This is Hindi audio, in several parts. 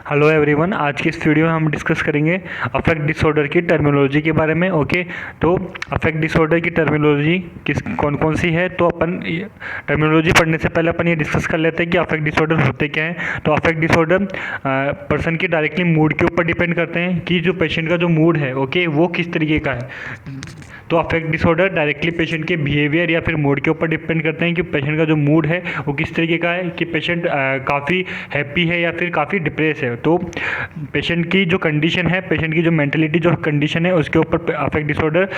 हेलो एवरीवन, आज की इस वीडियो में हम डिस्कस करेंगे अफेक्ट डिसऑर्डर की टर्मिनोलॉजी के बारे में। ओके, तो अफेक्ट डिसऑर्डर की टर्मिनोलॉजी कौन कौन सी है। तो अपन टर्मिनोलॉजी पढ़ने से पहले अपन ये डिस्कस कर लेते हैं कि अफेक्ट डिसऑर्डर होते क्या हैं। तो अफेक्ट डिसऑर्डर पर्सन की डायरेक्टली मूड के ऊपर डिपेंड करते हैं कि जो पेशेंट का जो मूड है ओके वो किस तरीके का है। तो अफेक्ट डिसऑर्डर डायरेक्टली पेशेंट के बिहेवियर या फिर मूड के ऊपर डिपेंड करते हैं कि पेशेंट का जो मूड है वो किस तरीके का है, कि पेशेंट काफ़ी हैप्पी है या फिर काफ़ी डिप्रेस है। तो पेशेंट की जो कंडीशन है, पेशेंट की जो मेंटलिटी जो कंडीशन है उसके ऊपर अफेक्ट डिसऑर्डर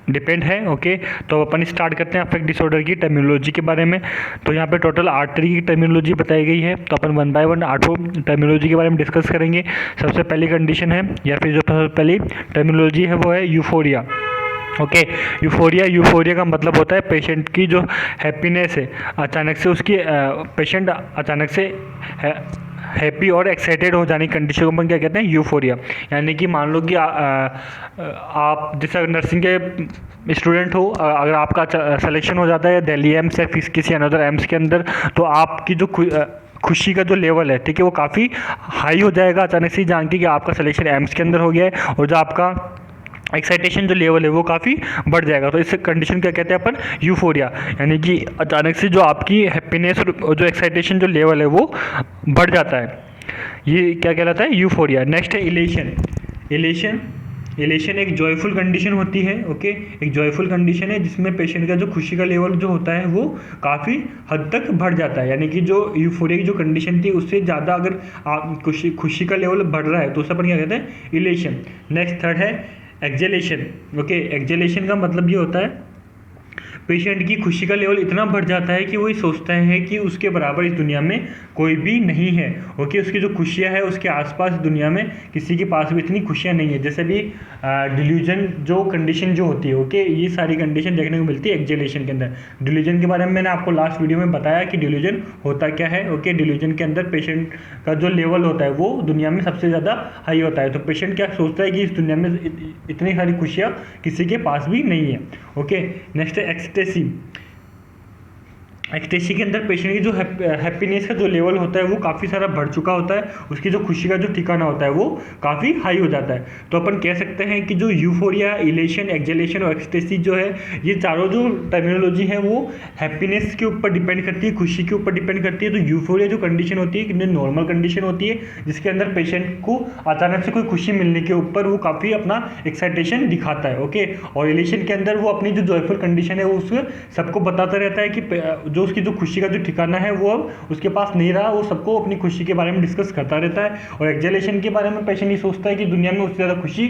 डिपेंड है। ओके, तो अपन स्टार्ट करते हैं अफेक्ट डिसऑर्डर की टर्मिनोलॉजी के बारे में। तो यहाँ पे टोटल 8 तरीके की टर्मिनोलॉजी बताई गई है। तो अपन 1 बाय 1 आठों टर्मिनोलॉजी के बारे में डिस्कस करेंगे। सबसे पहली कंडीशन है या फिर जो सबसे पहली टर्मिनोलॉजी है वो है यूफोरिया। ओके, यूफोरिया का मतलब होता है पेशेंट की जो हैप्पीनेस है अचानक से उसकी पेशेंट अचानक से हैप्पी और एक्साइटेड हो जाने की कंडीशन को अपन क्या कहते हैं, यूफोरिया। यानी कि मान लो कि आप जैसे नर्सिंग के स्टूडेंट हो, अगर आपका सिलेक्शन हो जाता है दिल्ली एम्स या किसी अनदर एम्स के अंदर, तो आपकी जो खुशी का जो लेवल है, ठीक है, वो काफ़ी हाई हो जाएगा अचानक से जान के कि आपका सिलेक्शन एम्स के अंदर हो गया है, और जो आपका एक्साइटेशन जो लेवल है वो काफ़ी बढ़ जाएगा। तो इस कंडीशन क्या कहते हैं अपन, यूफोरिया। यानी कि अचानक से जो आपकी हैप्पीनेस और जो एक्साइटेशन जो लेवल है वो बढ़ जाता है, ये क्या कहलाता है, यूफोरिया। नेक्स्ट है इलेशन। इलेशन एक जॉयफुल कंडीशन होती है। ओके, एक जॉयफुल कंडीशन है जिसमें पेशेंट का जो खुशी का लेवल जो होता है वो काफ़ी हद तक बढ़ जाता है। यानी कि जो यूफोरिया की जो कंडीशन थी उससे ज़्यादा अगर आप खुशी का लेवल बढ़ रहा है तो उसे अपन क्या कहते हैं, इलेशन। नेक्स्ट थर्ड है एक्जेलेशन। ओके, एक्जेलेशन का मतलब ये होता है पेशेंट की खुशी का लेवल इतना बढ़ जाता है कि वो ये सोचता है कि उसके बराबर इस दुनिया में कोई भी नहीं है। ओके, उसकी जो खुशियाँ है उसके आसपास दुनिया में किसी के पास भी इतनी खुशियाँ नहीं है। जैसे भी डिल्यूजन जो कंडीशन जो होती है, ओके, ये सारी कंडीशन देखने को मिलती है एक्जेलेशन के अंदर। डिल्यूजन के बारे में मैंने आपको लास्ट वीडियो में बताया कि डिल्यूजन होता क्या है। ओके, डिल्यूजन के अंदर पेशेंट का जो लेवल होता है वो दुनिया में सबसे ज़्यादा हाई होता है। तो पेशेंट क्या सोचता है कि इस दुनिया में इतनी सारी खुशियाँ किसी के पास भी नहीं है। ओके, नेक्स्ट है एक्सटेसी। एक्सटेसी के अंदर पेशेंट की जो हैप्पीनेस का जो लेवल होता है वो काफ़ी सारा बढ़ चुका होता है, उसकी जो खुशी का जो ठिकाना होता है वो काफ़ी हाई हो जाता है। तो अपन कह सकते हैं कि जो यूफोरिया, इलेशन, एक्जेलेशन और एक्सटेसी जो है, ये चारों जो टर्मिनोलॉजी है वो हैप्पीनेस के ऊपर डिपेंड करती है, खुशी के ऊपर डिपेंड करती है। तो यूफोरिया जो कंडीशन होती है कि नॉर्मल कंडीशन होती है जिसके अंदर पेशेंट को अचानक से कोई खुशी मिलने के ऊपर वो काफ़ी अपना एक्साइटेशन दिखाता है। ओके, और इलेशन के अंदर वो अपनी जो जॉयफुल कंडीशन है वो उसको सबको बताता रहता है कि उसकी जो खुशी का जो ठिकाना है वो अब उसके पास नहीं रहा, वो सबको अपनी खुशी के बारे में डिस्कस करता रहता है। और एक्जेलेशन के बारे में पेशेंट ये सोचता है कि दुनिया में उससे ज़्यादा खुशी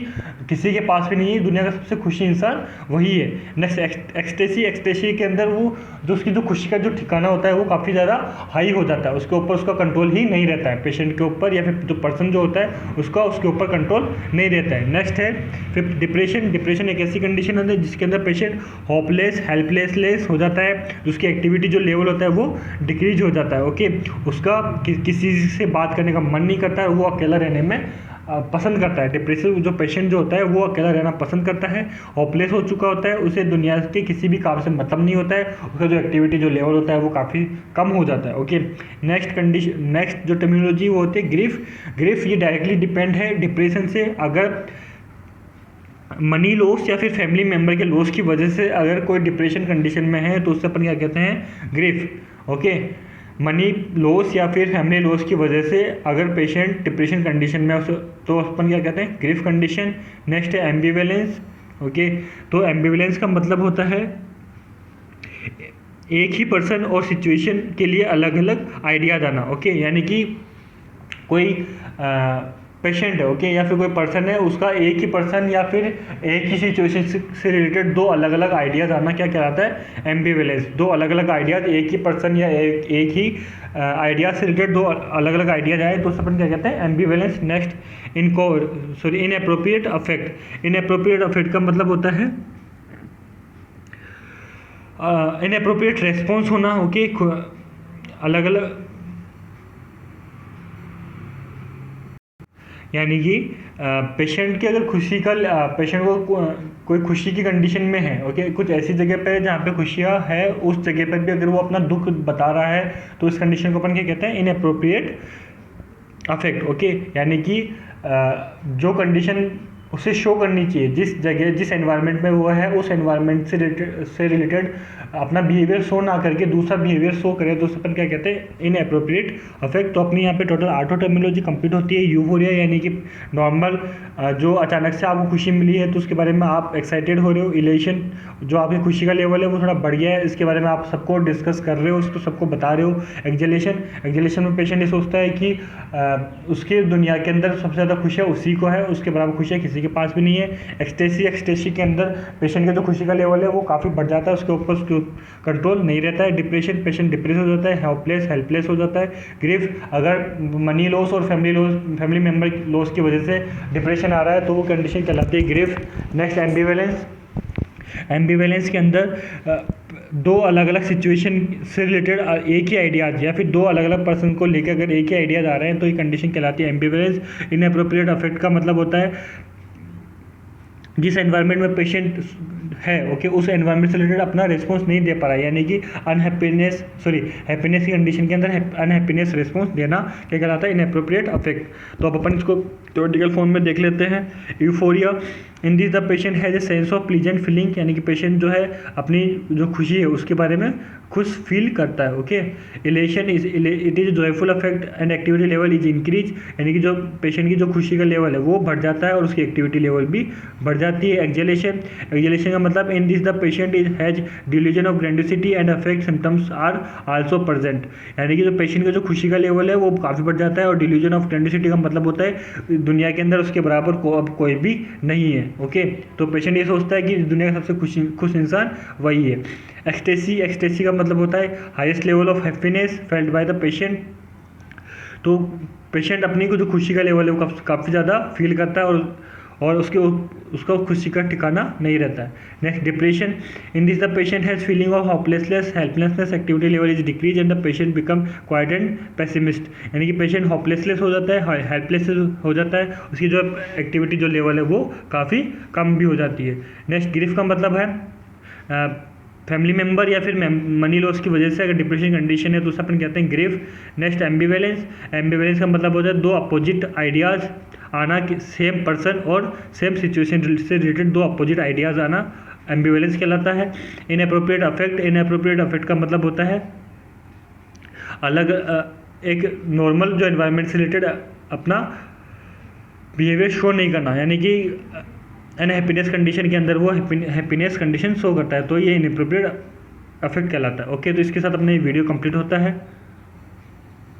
किसी के पास भी नहीं है, दुनिया का सबसे खुशी इंसान वही है। नेक्स्ट एक्सटेसी के अंदर वो जो उसकी जो खुशी का जो ठिकाना होता है वो काफ़ी ज़्यादा हाई हो जाता है, उसके ऊपर उसका कंट्रोल ही नहीं रहता है, पेशेंट के ऊपर या फिर जो पर्सन जो होता है उसके ऊपर कंट्रोल नहीं रहता है। नेक्स्ट है फिफ्थ डिप्रेशन एक ऐसी कंडीशन होती है जिसके अंदर पेशेंट होपलेस, हेल्पलेसलेस हो जाता है, उसकी एक्टिविटी जो लेवल होता है वो डिक्रीज हो जाता है। ओके, उसका किसी से बात करने का मन नहीं करता है, वो अकेला रहने में पसंद करता है। डिप्रेसिव जो पेशेंट जो होता है वो अकेला रहना पसंद करता है, होपलेस हो चुका होता है, उसे दुनिया के किसी भी काम से मतलब नहीं होता है, उसका जो एक्टिविटी जो लेवल होता है वो काफ़ी कम हो जाता है। ओके, नेक्स्ट जो टर्मिनोलॉजी वो होती है ग्रीफ। ये डायरेक्टली डिपेंड है डिप्रेशन से। अगर मनी लॉस या फिर फैमिली मेम्बर के लॉस की वजह से अगर कोई डिप्रेशन कंडीशन में है तो उससे अपन क्या कहते हैं, ग्रीफ। ओके, मनी लॉस या फिर फैमिली लॉस की वजह से अगर पेशेंट डिप्रेशन कंडीशन में तो अपन क्या कहते हैं, ग्रीफ कंडीशन। नेक्स्ट है एम्बिवेलेंस। ओके, तो एम्बिवेलेंस का मतलब होता है एक ही पर्सन और सिचुएशन के लिए अलग अलग आइडियाज आना। ओके, यानी कि कोई पेशेंट है, ओके, या फिर कोई पर्सन है, उसका एक ही पर्सन या फिर एक ही सिचुएशन से रिलेटेड दो अलग अलग आइडियाज़ आना क्या कहलाता है, एम्बिवेलेंस। दो अलग अलग आइडियाज़ एक ही पर्सन या एक ही आइडिया से रिलेटेड दो अलग अलग आइडियाज आए तो उसे अपन क्या कहते हैं, ambivalence. Next inappropriate affect. Inappropriate affect का मतलब होता है इनएप्रोप्रिएट रेस्पॉन्स होना। ओके, अलग अलग, यानी कि पेशेंट की अगर पेशेंट को कोई खुशी की कंडीशन में है, ओके, कुछ ऐसी जगह पे जहाँ पे खुशियाँ है उस जगह पर भी अगर वो अपना दुख बता रहा है तो इस कंडीशन को अपन क्या कहते हैं, इनएप्रोप्रिएट अफेक्ट, ओके, यानी कि जो कंडीशन उसे शो करनी चाहिए, जिस जगह जिस एनवायरनमेंट में वो है उस एनवायरनमेंट से रिलेटेड अपना बिहेवियर शो ना करके दूसरा बिहेवियर शो करे, तो अपन क्या कहते हैं, इनएप्रोप्रिएट अफेक्ट। तो अपनी यहाँ पे टोटल 8 टर्मिनोलॉजी कंप्लीट होती है। यूफोरिया यानी कि नॉर्मल, जो अचानक से आपको खुशी मिली है तो उसके बारे में आप एक्साइटेड हो रहे हो। इलेशन, जो आपकी खुशी का लेवल है वो थोड़ा बढ़ गया है, इसके बारे में आप सबको डिस्कस कर रहे हो, उसको सबको बता रहे हो। एक्जेलेशन में पेशेंट ये सोचता है कि उसके दुनिया के अंदर सबसे ज़्यादा खुशियाँ उसी को है, उसके बराबर खुशियाँ किसी के पास भी नहीं है। एक्सटेसी के अंदर पेशेंट का जो खुशी का लेवल है वो काफ़ी बढ़ जाता है, उसके ऊपर उसको कंट्रोल नहीं रहता है। डिप्रेशन, पेशेंट डिप्रेस हो जाता है, हेल्पलेस हो जाता है। ग्रीफ, अगर मनी लॉस और फैमिली मेम्बर लॉस की वजह से डिप्रेशन आ रहा है तो वो कंडीशन कहलाती है ग्रीफ। नेक्स्ट एम्बिवेलेंस के अंदर दो अलग अलग सिचुएशन से रिलेटेड एक ही आइडियाज या फिर दो अलग अलग पर्सन को लेकर अगर एक ही आइडियाज आ रहे हैं तो ये कंडीशन कहलाती है एम्बिवेलेंस। इनएप्रोप्रिएट अफेक्ट का मतलब होता है जिस एनवायरनमेंट में पेशेंट है, ओके, उस एनवायरनमेंट से रिलेटेड अपना रिस्पॉन्स नहीं दे पा रहा है, यानी कि हैप्पीनेस की कंडीशन के अंदर अनहैप्पीनेस रिस्पॉन्स देना क्या कहलाता है, इनएप्रोप्रिएट अफेक्ट। तो अब अपन इसको थ्योरेटिकल फॉर्म में देख लेते हैं। Euphoria, in this the patient has a sense of pleasant feeling, यानी कि पेशेंट जो है अपनी जो खुशी है उसके बारे में खुश फील करता है, okay. Elation it is joyful affect and activity level is increase, यानी कि जो पेशेंट की जो खुशी का लेवल है वो बढ़ जाता है और उसकी एक्टिविटी लेवल भी बढ़ जाती है। एक्जेलेशन का मतलब in this the patient is has delusion of grandiosity and affect symptoms are also present, यानी कि जो पेशेंट का जो खुशी का लेवल है वो काफ़ी बढ़ जाता है। और डिल्यूजन ऑफ ग्रैंडियोसिटी का मतलब होता है दुनिया के अंदर उसके बराबर अब कोई भी नहीं है, ओके। तो पेशेंट ये सोचता है कि दुनिया का सबसे खुश इंसान वही है। एक्सटेसी का मतलब होता है highest level of happiness felt by the patient. तो पेशेंट अपनी को जो खुशी का लेवल है वो काफ़ी ज़्यादा फील करता है और उसका खुशी का ठिकाना नहीं रहता है। Next, depression, in this the patient has feeling of hopelessness, helplessness, activity level is decrease and the patient become quiet and pessimist, यानी कि पेशेंट होपलेसनेस हो जाता है, हेल्पलेस हो जाता है, उसकी जो एक्टिविटी जो लेवल है वो काफ़ी कम भी हो जाती है। नेक्स्ट, ग्रीफ का मतलब है फैमिली मेम्बर या फिर मनी लॉस की वजह से अगर डिप्रेशन कंडीशन है तो उसे अपन कहते हैं ग्रीफ। नेक्स्ट, एम्बिवेलेंस का मतलब होता है दो अपोजिट आइडियाज़ आना, सेम पर्सन और सेम सिचुएशन से रिलेटेड दो अपोजिट आइडियाज़ आना एम्बिवेलेंस कहलाता है। इनएप्रोप्रिएट अफेक्ट का मतलब होता है अलग एक नॉर्मल जो एनवायरनमेंट से रिलेटेड अपना बिहेवियर शो नहीं करना, यानी कि अनहैप्पीनेस कंडीशन के अंदर वो हैप्पीनेस कंडीशन शो करता है, तो ये इनएप्रोप्रिएट अफेक्ट कहलाता है, ओके। तो इसके साथ अपने वीडियो कंप्लीट होता है।